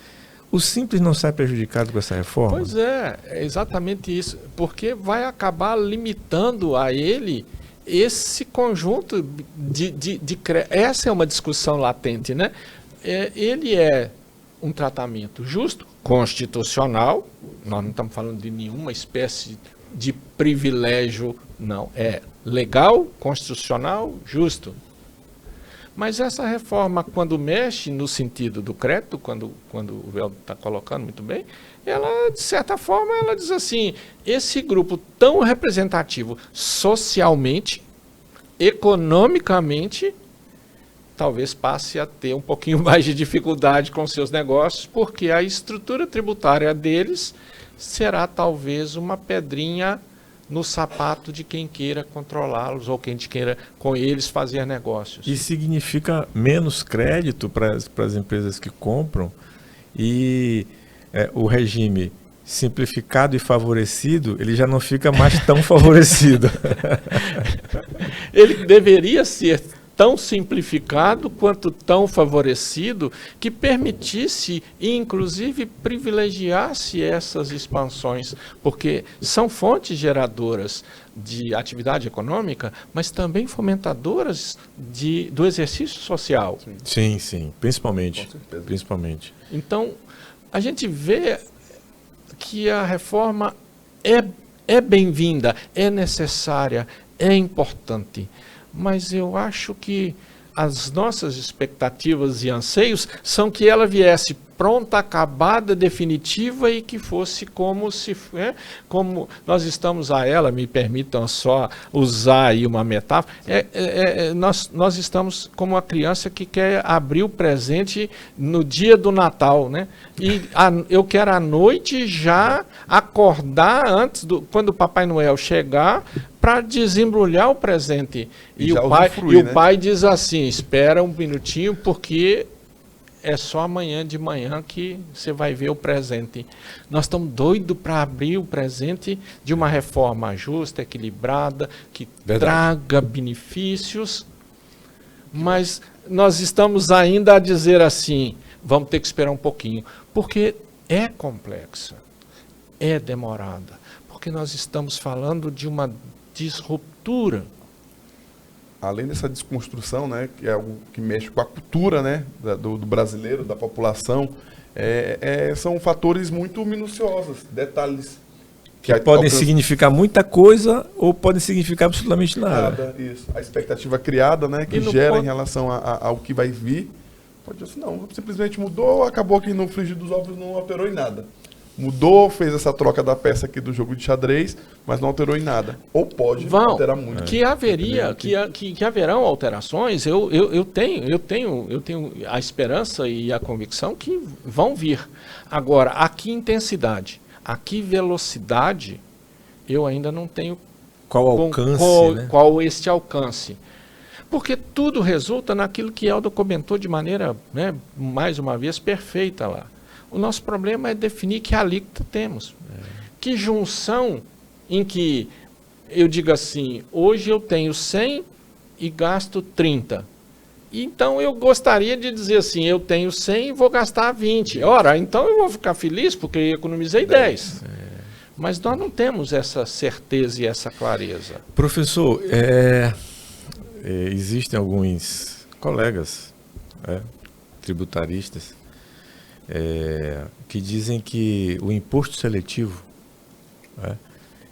O Simples não sai prejudicado com essa reforma? Pois é exatamente isso, porque vai acabar limitando a ele esse conjunto de essa é uma discussão latente, né? Ele é um tratamento justo, constitucional, nós não estamos falando de nenhuma espécie de privilégio, não, é legal, constitucional, justo. Mas essa reforma, quando mexe no sentido do crédito, quando o Weldo está colocando muito bem, ela, de certa forma, ela diz assim, esse grupo tão representativo socialmente, economicamente, talvez passe a ter um pouquinho mais de dificuldade com seus negócios, porque a estrutura tributária deles será talvez uma pedrinha no sapato de quem queira controlá-los ou quem queira com eles fazer negócios. E significa menos crédito para as empresas que compram e o regime simplificado e favorecido, ele já não fica mais tão favorecido. Ele deveria ser tão simplificado quanto tão favorecido que permitisse e inclusive privilegiasse essas expansões, porque são fontes geradoras de atividade econômica, mas também fomentadoras do exercício social. Sim, principalmente. Então, a gente vê que a reforma é bem-vinda, é necessária, é importante. Mas eu acho que as nossas expectativas e anseios são que ela viesse pronta, acabada, definitiva e que fosse como como nós estamos a ela, me permitam só usar aí uma metáfora, nós estamos como uma criança que quer abrir o presente no dia do Natal, né? E eu quero à noite já acordar quando o Papai Noel chegar, para desembrulhar o presente. E o pai diz assim, espera um minutinho, porque é só amanhã de manhã que você vai ver o presente. Nós estamos doidos para abrir o presente de uma reforma justa, equilibrada, que traga benefícios, mas nós estamos ainda a dizer assim, vamos ter que esperar um pouquinho, porque é complexa, é demorada, porque nós estamos falando de uma disruptura. Além dessa desconstrução, né, que é algo que mexe com a cultura, né, do brasileiro, da população, são fatores muito minuciosos, detalhes que podem significar muita coisa ou podem significar absolutamente nada. Isso. A expectativa criada, né, que gera em relação ao que vai vir, pode dizer assim, não, simplesmente mudou, acabou que no frigir dos ovos não alterou em nada. Mudou, fez essa troca da peça aqui do jogo de xadrez, mas não alterou em nada. Ou pode alterar muito. Que haverão alterações, eu tenho a esperança e a convicção que vão vir. Agora, aqui intensidade, aqui velocidade, eu ainda não tenho qual este alcance. Porque tudo resulta naquilo que Eldo comentou de maneira, né, mais uma vez, perfeita lá. O nosso problema é definir que alíquota temos. Que junção em que eu digo assim, hoje eu tenho 100 e gasto 30. Então eu gostaria de dizer assim, eu tenho 100 e vou gastar 20. Ora, então eu vou ficar feliz porque eu economizei 10. Mas nós não temos essa certeza e essa clareza. Professor, existem alguns colegas tributaristas que dizem que o imposto seletivo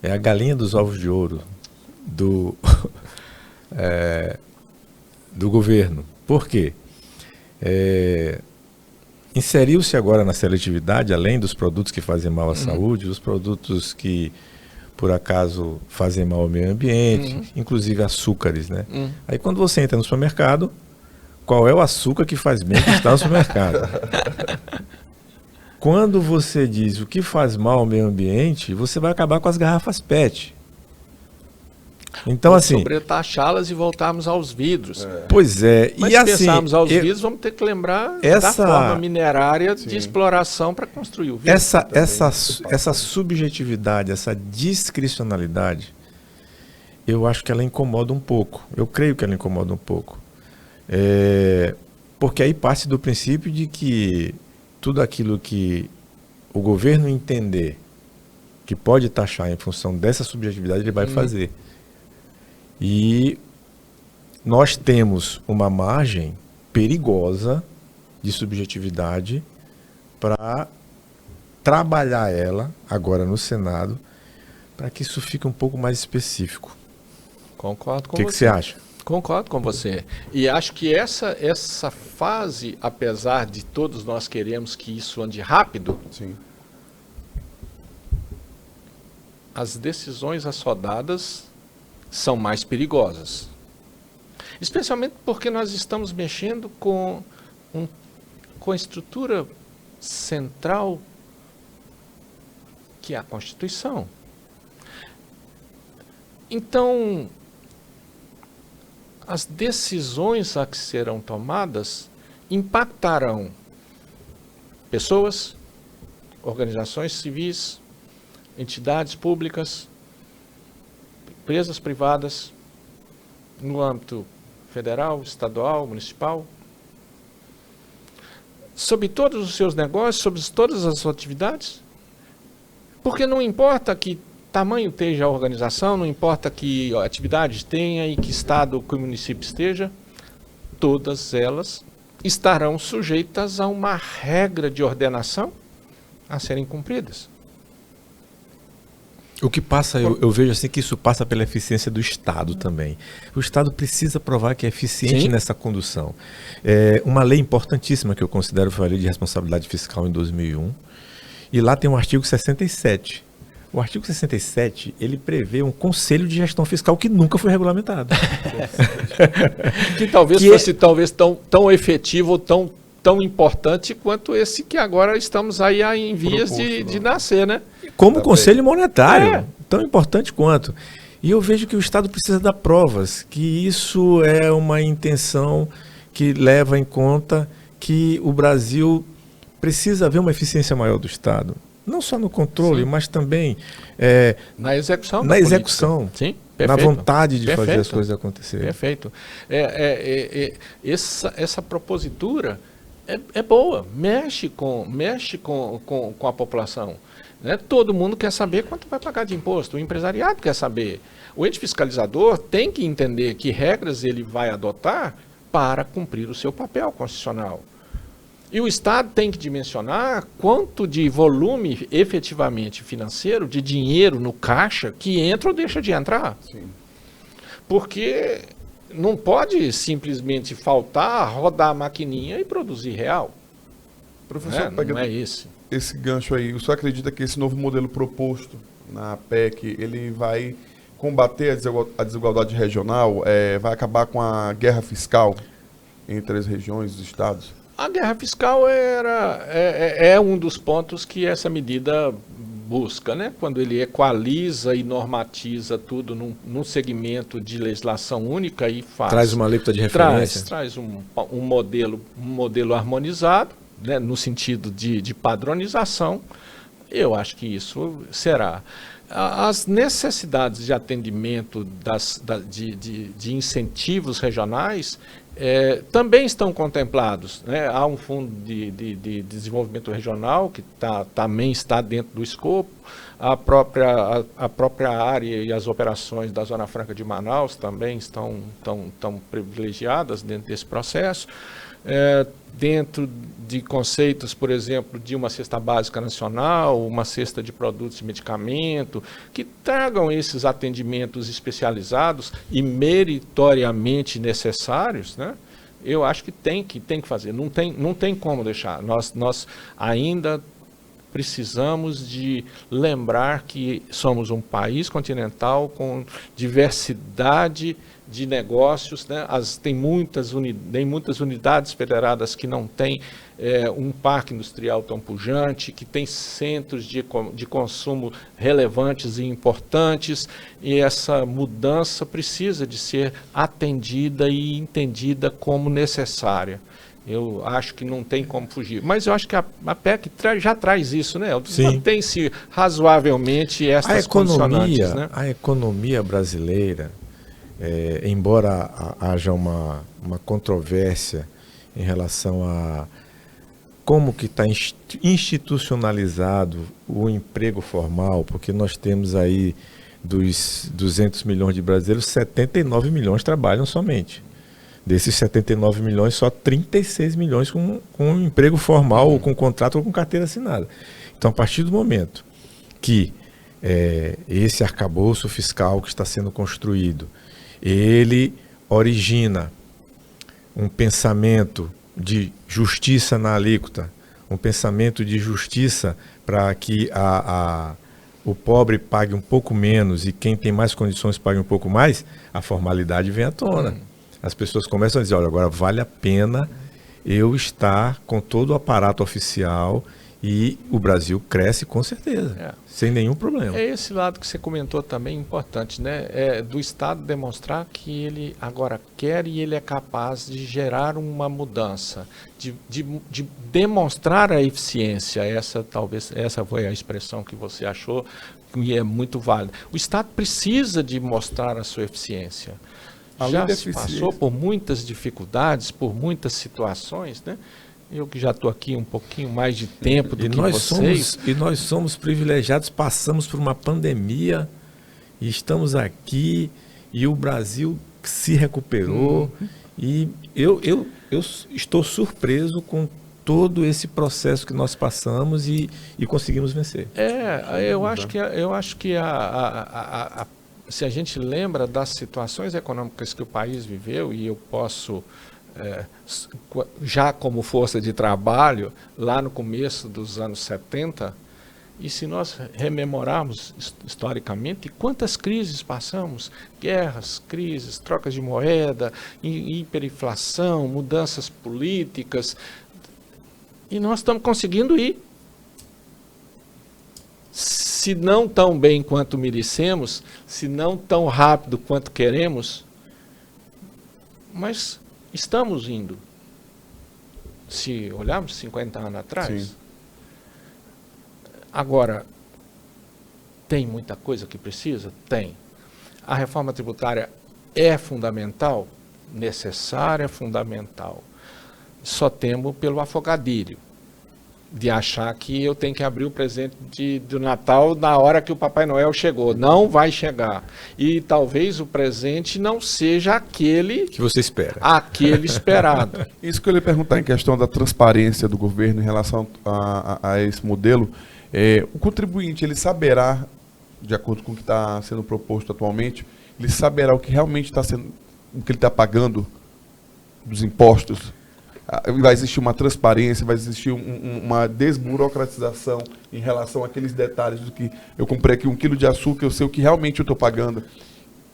é a galinha dos ovos de ouro do governo. Por quê? Inseriu-se agora na seletividade, além dos produtos que fazem mal à saúde, os produtos que, por acaso, fazem mal ao meio ambiente, inclusive açúcares, né? Aí quando você entra no supermercado, qual é o açúcar que faz bem que está no supermercado? Quando você diz o que faz mal ao meio ambiente, você vai acabar com as garrafas PET. Então, assim, sobretaxá-las e voltarmos aos vidros. Pois é. Mas e se pensarmos aos vidros, vamos ter que lembrar da forma minerária de exploração para construir o vidro. Essa subjetividade, essa discricionalidade, eu acho que ela incomoda um pouco. Eu creio que ela incomoda um pouco. Porque aí parte do princípio de que tudo aquilo que o governo entender que pode taxar em função dessa subjetividade, ele vai fazer. E nós temos uma margem perigosa de subjetividade para trabalhar ela agora no Senado para que isso fique um pouco mais específico. Concordo com você. O que você acha? Concordo com você. E acho que essa fase, apesar de todos nós queremos que isso ande rápido, as decisões assodadas são mais perigosas. Especialmente porque nós estamos mexendo com a estrutura central que é a Constituição. Então, as decisões a que serão tomadas impactarão pessoas, organizações civis, entidades públicas, empresas privadas, no âmbito federal, estadual, municipal, sobre todos os seus negócios, sobre todas as suas atividades, porque não importa que tamanho esteja a organização, não importa que atividade tenha e que estado, que município esteja, todas elas estarão sujeitas a uma regra de ordenação a serem cumpridas. O que passa, eu vejo assim que isso passa pela eficiência do Estado também. O Estado precisa provar que é eficiente nessa condução. Uma lei importantíssima que eu considero foi a Lei de Responsabilidade Fiscal em 2001, e lá tem um artigo 67. O artigo 67, ele prevê um conselho de gestão fiscal que nunca foi regulamentado. Que talvez fosse tão efetivo ou tão importante quanto esse que agora estamos aí em vias de nascer, né? Como Conselho Monetário, tão importante quanto. E eu vejo que o Estado precisa dar provas, que isso é uma intenção que leva em conta que o Brasil precisa haver uma eficiência maior do Estado. Não só no controle, mas também na execução. Na execução. Sim, na vontade de fazer as coisas acontecerem. Perfeito. Essa propositura é boa, mexe com a população. Né? Todo mundo quer saber quanto vai pagar de imposto, o empresariado quer saber. O ente fiscalizador tem que entender que regras ele vai adotar para cumprir o seu papel constitucional. E o Estado tem que dimensionar quanto de volume efetivamente financeiro, de dinheiro no caixa, que entra ou deixa de entrar. Sim. Porque não pode simplesmente faltar rodar a maquininha e produzir real. Professor, não é isso. Esse gancho aí, o senhor acredita que esse novo modelo proposto na PEC, ele vai combater a desigualdade regional, vai acabar com a guerra fiscal entre as regiões, os estados? A guerra fiscal é um dos pontos que essa medida busca, né? Quando ele equaliza e normatiza tudo num segmento de legislação única e faz... Traz uma alíquota de referência. Traz um modelo harmonizado, né? No sentido de padronização. Eu acho que isso será. As necessidades de atendimento de incentivos regionais também estão contemplados. Né? Há um fundo de desenvolvimento regional que também está dentro do escopo, a própria área e as operações da Zona Franca de Manaus também estão privilegiadas dentro desse processo. Dentro de conceitos, por exemplo, de uma cesta básica nacional, uma cesta de produtos e medicamento, que tragam esses atendimentos especializados e meritoriamente necessários, né? Eu acho que tem que fazer, não tem como deixar. Nós ainda precisamos de lembrar que somos um país continental com diversidade de negócios, né? Tem muitas unidades federadas que não têm um parque industrial tão pujante, que tem centros de consumo relevantes e importantes, e essa mudança precisa de ser atendida e entendida como necessária. Eu acho que não tem como fugir. Mas eu acho que a PEC já traz isso, né? Mantém-se razoavelmente essas condicionantes, né? A economia brasileira, embora haja uma controvérsia em relação a como que está institucionalizado o emprego formal, porque nós temos aí dos 200 milhões de brasileiros, 79 milhões trabalham somente. Desses 79 milhões, só 36 milhões com um emprego formal, ou com contrato, ou com carteira assinada. Então, a partir do momento que esse arcabouço fiscal que está sendo construído, ele origina um pensamento de justiça na alíquota, um pensamento de justiça para que o pobre pague um pouco menos e quem tem mais condições pague um pouco mais, a formalidade vem à tona. As pessoas começam a dizer, olha, agora vale a pena eu estar com todo o aparato oficial, e o Brasil cresce com certeza, sem nenhum problema. É esse lado que você comentou também importante, né? Do Estado demonstrar que ele agora quer e ele é capaz de gerar uma mudança, de demonstrar a eficiência. Essa foi a expressão que você achou que é muito válida. O Estado precisa de mostrar a sua eficiência. Já se passou por muitas dificuldades, por muitas situações, né? Eu que já estou aqui um pouquinho mais de tempo do que vocês. E nós somos privilegiados, passamos por uma pandemia e estamos aqui, e o Brasil se recuperou. E eu estou surpreso com todo esse processo que nós passamos e conseguimos vencer. Eu acho que se a gente lembra das situações econômicas que o país viveu, e eu posso, já como força de trabalho, lá no começo dos anos 70, e se nós rememorarmos historicamente, quantas crises passamos? Guerras, crises, trocas de moeda, hiperinflação, mudanças políticas, e nós estamos conseguindo ir. Se não tão bem quanto merecemos, se não tão rápido quanto queremos, mas estamos indo. Se olharmos 50 anos atrás. Sim. Agora, tem muita coisa que precisa? Tem. A reforma tributária é fundamental? Necessária, fundamental. Só temo pelo afogadilho de achar que eu tenho que abrir o presente do Natal na hora que o Papai Noel chegou. Não vai chegar. E talvez o presente não seja aquele que você espera. Aquele esperado. Isso que eu ia perguntar em questão da transparência do governo em relação a esse modelo. O contribuinte, ele saberá, de acordo com o que está sendo proposto atualmente, ele saberá o que realmente está sendo, o que ele está pagando dos impostos. Vai existir uma transparência, vai existir uma desburocratização em relação àqueles detalhes do que eu comprei aqui 1 quilo de açúcar, eu sei o que realmente eu estou pagando.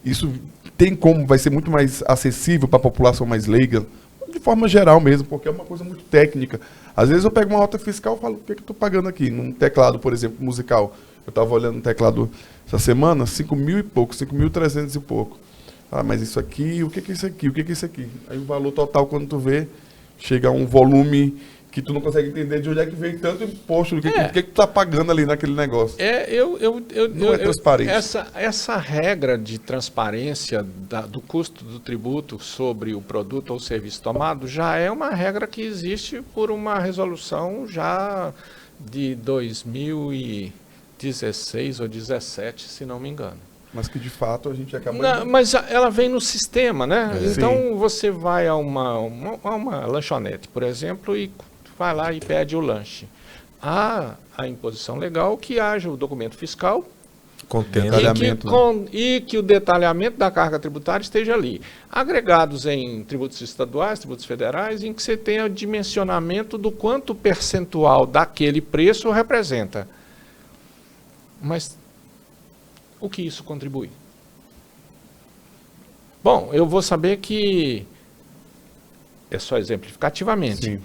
Isso tem como, vai ser muito mais acessível para a população mais leiga, de forma geral mesmo, porque é uma coisa muito técnica. Às vezes eu pego uma nota fiscal e falo, o que eu estou pagando aqui? Num teclado, por exemplo, musical. Eu estava olhando um teclado essa semana, 5.000 e pouco, 5.300 e pouco. Ah, mas isso aqui, o que é isso aqui? O que é isso aqui? Aí o valor total, quando tu vê, chega a um volume que tu não consegue entender de onde é que veio tanto imposto, do que tu está pagando ali naquele negócio. Não é transparente. Essa regra de transparência do custo do tributo sobre o produto ou serviço tomado já é uma regra que existe por uma resolução já de 2016 ou 2017, se não me engano. Mas que de fato a gente acaba... Não, mas ela vem no sistema, né? Então Sim. você vai a uma lanchonete, por exemplo, e vai lá e pede o lanche. Há a imposição legal que haja o documento fiscal e que o detalhamento da carga tributária esteja ali. Agregados em tributos estaduais, tributos federais, em que você tenha o dimensionamento do quanto percentual daquele preço representa. Mas o que isso contribui? Bom, eu vou saber que, é só exemplificativamente, Sim.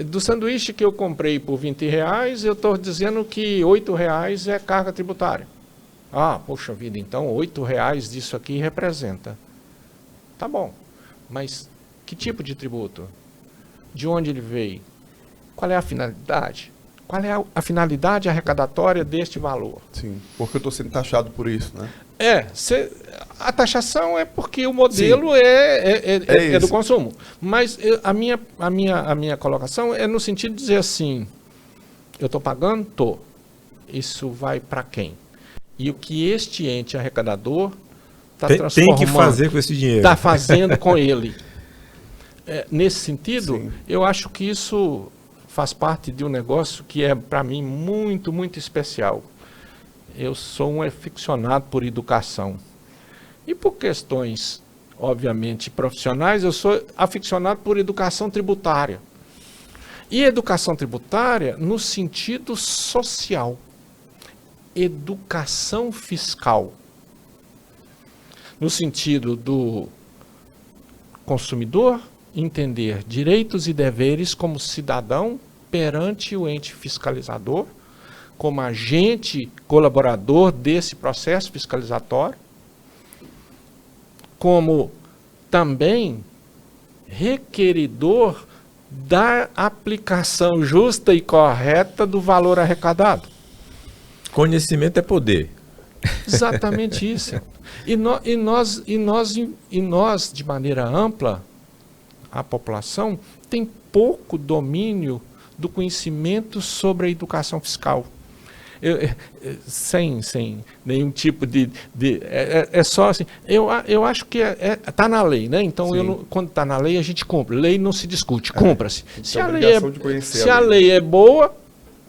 Do sanduíche que eu comprei por R$20, eu estou dizendo que R$8 é carga tributária. Ah, poxa vida, então R$8 disso aqui representa. Tá bom, mas que tipo de tributo? De onde ele veio? Qual é a finalidade? Qual é a finalidade arrecadatória deste valor? Sim, porque eu estou sendo taxado por isso, né? A taxação é porque o modelo é do consumo. Mas a minha colocação é no sentido de dizer assim, eu estou pagando? Estou. Isso vai para quem? E o que este ente arrecadador está transformando... Tem que fazer com esse dinheiro. Está fazendo com ele. Nesse sentido, Sim. eu acho que isso faz parte de um negócio que é, para mim, muito, muito especial. Eu sou um aficionado por educação. E por questões, obviamente, profissionais, eu sou aficionado por educação tributária. E educação tributária no sentido social. Educação fiscal. No sentido do consumidor entender direitos e deveres como cidadão perante o ente fiscalizador, como agente colaborador desse processo fiscalizatório, como também requeridor da aplicação justa e correta do valor arrecadado. Conhecimento é poder. Exatamente isso. E nós, de maneira ampla, a população tem pouco domínio do conhecimento sobre a educação fiscal. sem nenhum tipo de só assim, eu acho que está na lei, né? Então, quando está na lei, a gente cumpre. Lei não se discute, cumpra-se. Se a lei é boa,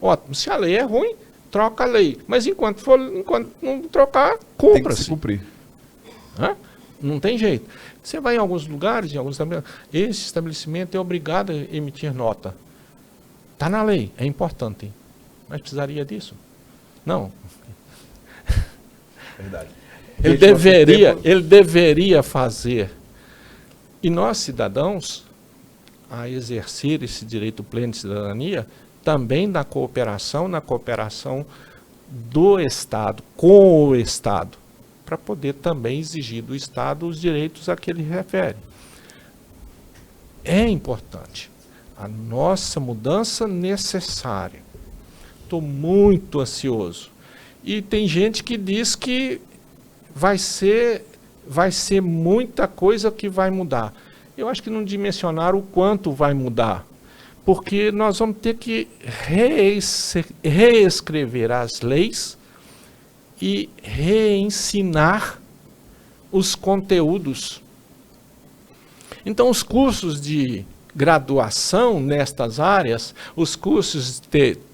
ótimo. Se a lei é ruim, troca a lei. Mas enquanto não trocar, cumpra-se. Tem que se cumprir. Não tem jeito. Você vai em alguns lugares, esse estabelecimento é obrigado a emitir nota. Está na lei, é importante. Mas precisaria disso? Não. Verdade. Ele deveria fazer. E nós, cidadãos, a exercer esse direito pleno de cidadania, também na cooperação do Estado, com o Estado, para poder também exigir do Estado os direitos a que ele refere. É importante. A nossa mudança necessária. Estou muito ansioso. E tem gente que diz que vai ser muita coisa que vai mudar. Eu acho que não dimensionaram o quanto vai mudar. Porque nós vamos ter que reescrever as leis e reensinar os conteúdos. Então, os cursos de graduação nestas áreas, os cursos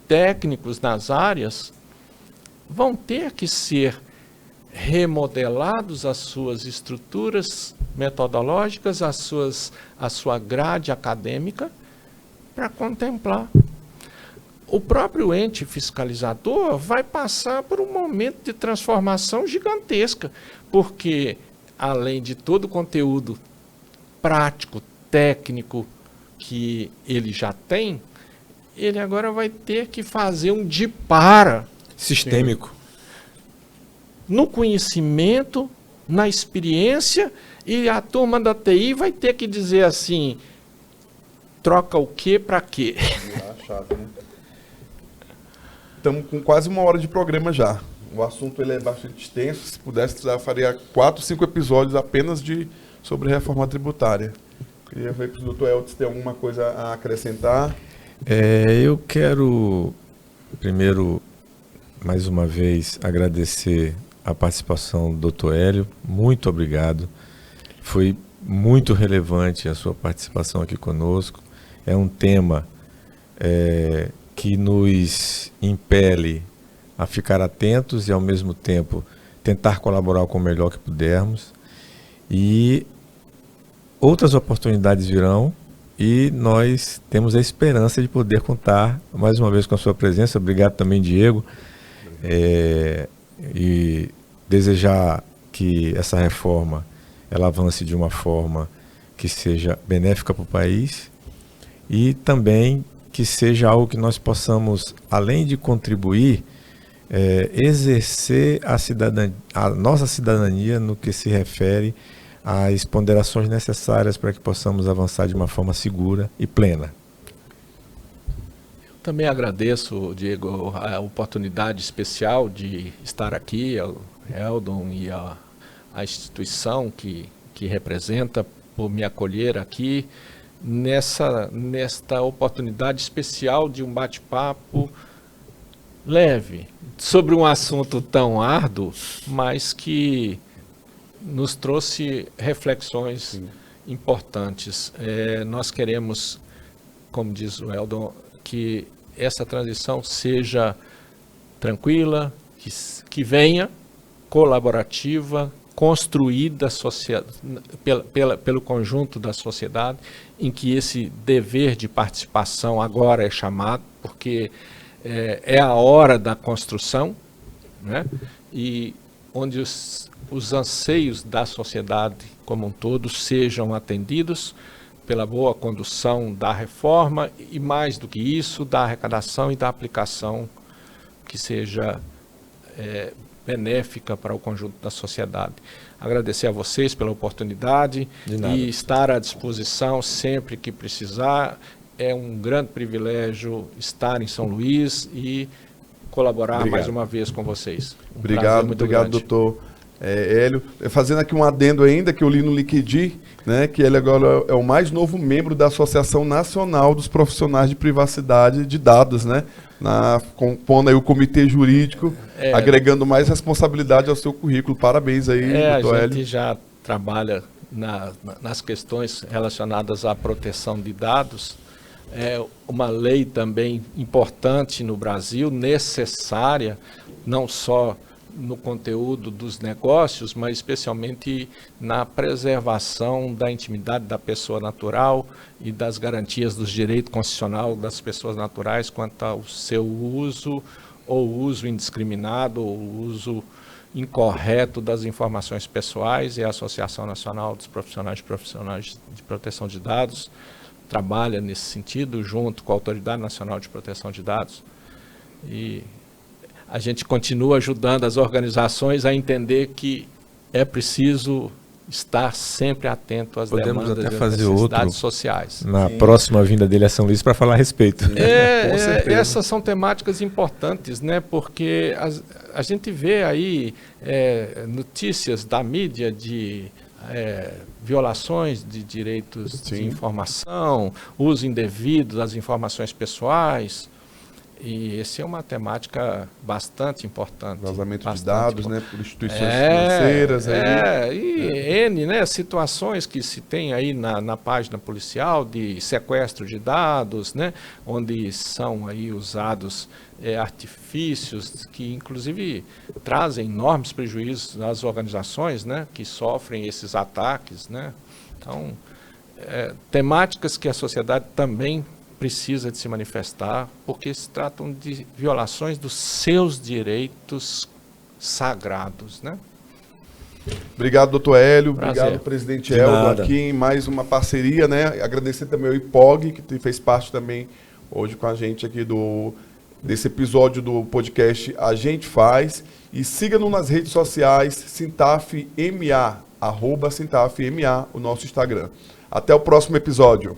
técnicos nas áreas, vão ter que ser remodelados as suas estruturas metodológicas, a sua grade acadêmica, para contemplar. O próprio ente fiscalizador vai passar por um momento de transformação gigantesca, porque, além de todo o conteúdo prático, técnico, que ele já tem, ele agora vai ter que fazer um dipara sistêmico no conhecimento, na experiência, e a turma da TI vai ter que dizer assim, troca o que para quê? Chato, né? Estamos com quase 1 hora de programa já. O assunto ele é bastante extenso. Se pudesse, eu faria 4, 5 episódios apenas sobre reforma tributária. Queria ver para o doutor Elton se tem alguma coisa a acrescentar. Eu quero, primeiro, mais uma vez, agradecer a participação do doutor Hélio. Muito obrigado. Foi muito relevante a sua participação aqui conosco. É um tema que nos impele a ficar atentos e, ao mesmo tempo, tentar colaborar com o melhor que pudermos. E outras oportunidades virão e nós temos a esperança de poder contar mais uma vez com a sua presença. Obrigado também, Diego. E desejar que essa reforma ela avance de uma forma que seja benéfica para o país e também que seja algo que nós possamos, além de contribuir, exercer a nossa cidadania no que se refere às ponderações necessárias para que possamos avançar de uma forma segura e plena. Também agradeço, Diego, a oportunidade especial de estar aqui, ao Eldon e a instituição que representa, por me acolher aqui, nesta oportunidade especial de um bate-papo leve, sobre um assunto tão árduo, mas que nos trouxe reflexões importantes. Nós queremos, como diz o Eldon, que essa transição seja tranquila, que venha colaborativa, construída pelo conjunto da sociedade, em que esse dever de participação agora é chamado, porque é a hora da construção, né? E onde os anseios da sociedade como um todo sejam atendidos pela boa condução da reforma e, mais do que isso, da arrecadação e da aplicação que seja benéfica para o conjunto da sociedade. Agradecer a vocês pela oportunidade e estar à disposição sempre que precisar. É um grande privilégio estar em São Luís e colaborar mais uma vez com vocês. Obrigado, doutor. Hélio. Fazendo aqui um adendo ainda, que eu li no LinkedIn, né, que ele agora é o mais novo membro da Associação Nacional dos Profissionais de Privacidade de Dados, né? Compondo aí o comitê jurídico, agregando mais responsabilidade ao seu currículo. Parabéns aí, doutor Hélio. A gente já trabalha nas questões relacionadas à proteção de dados. É uma lei também importante no Brasil, necessária, não só no conteúdo dos negócios, mas especialmente na preservação da intimidade da pessoa natural e das garantias dos direitos constitucionais das pessoas naturais quanto ao seu uso ou uso indiscriminado ou uso incorreto das informações pessoais. E a Associação Nacional dos Profissionais de Proteção de Dados trabalha nesse sentido, junto com a Autoridade Nacional de Proteção de Dados. E a gente continua ajudando as organizações a entender que é preciso estar sempre atento às demandas e necessidades sociais. Na próxima vinda dele a São Luís para falar a respeito. Essas são temáticas importantes, né? Porque a gente vê aí notícias da mídia de violações de direitos de informação, uso indevido das informações pessoais. E essa é uma temática bastante importante. Vazamento de dados, né, por instituições financeiras. N, né, situações que se tem aí na página policial de sequestro de dados, né, onde são aí usados artifícios que, inclusive, trazem enormes prejuízos às organizações, né, que sofrem esses ataques, né. Então, temáticas que a sociedade também precisa de se manifestar, porque se tratam de violações dos seus direitos sagrados, né? Obrigado, doutor Hélio. Prazer. Obrigado, presidente Eldo, aqui em mais uma parceria, né? Agradecer também ao IPOG, que fez parte também hoje com a gente aqui desse episódio do podcast A Gente Faz. E siga-nos nas redes sociais, SINTAF-MA, @SINTAF-MA, o nosso Instagram. Até o próximo episódio.